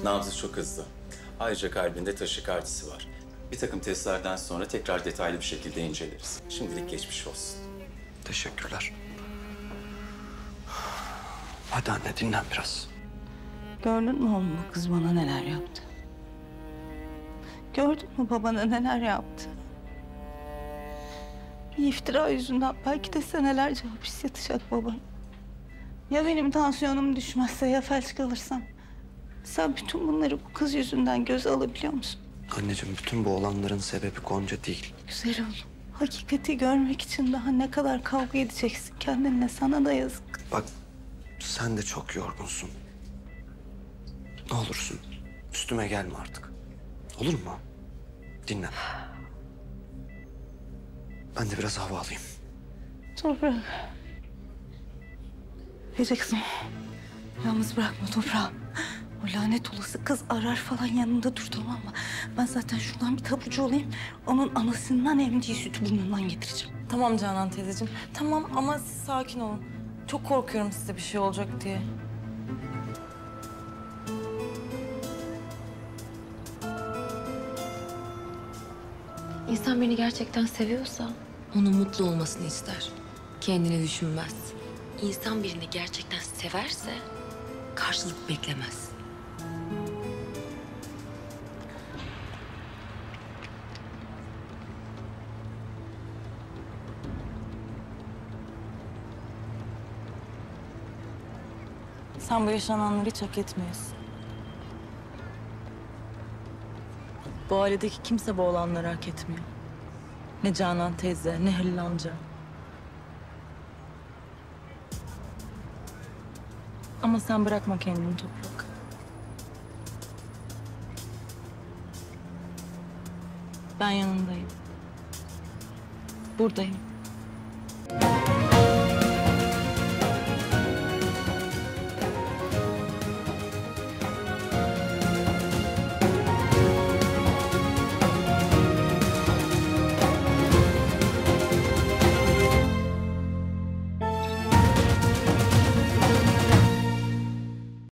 Nabzı çok hızlı. Ayrıca kalbinde taşikardisi var. Bir takım testlerden sonra tekrar detaylı bir şekilde inceleriz. Şimdilik geçmiş olsun. Teşekkürler. Hadi anne dinlen biraz. Gördün mü oğlum bu kız bana neler yaptı? Gördün mü babana neler yaptı? Bir iftira yüzünden belki de senelerce hapis yatacak babam. Ya benim tansiyonum düşmezse ya felç kalırsam? Sen bütün bunları bu kız yüzünden göze alabiliyor musun? Anneciğim bütün bu olanların sebebi Gonca değil. Güzel oğlum. Hakikati görmek için daha ne kadar kavga edeceksin kendinle, sana da yazık. Bak sen de çok yorgunsun. Ne olursun üstüme gelme artık. Olur mu? Dinlen. Ben de biraz hava alayım. Toprak. Ece kızım. Yalnız bırakma toprağı. O lanet olası kız arar falan yanında dur, tamam mı? Ben zaten şuradan bir taburcu olayım. Onun anasından emdiği sütü burnundan getireceğim. Tamam Canan teyzeciğim. Tamam ama siz sakin olun. Çok korkuyorum size bir şey olacak diye. İnsan beni gerçekten seviyorsa onun mutlu olmasını ister. Kendini düşünmez. İnsan birini gerçekten severse karşılık beklemez. Sen bu yaşananları hiç hak etmiyorsun. Bu ailedeki kimse bu olanları hak etmiyor. Ne Canan teyze, ne Halil amca. Ama sen bırakma kendini Toprak. Ben yanındayım. Buradayım.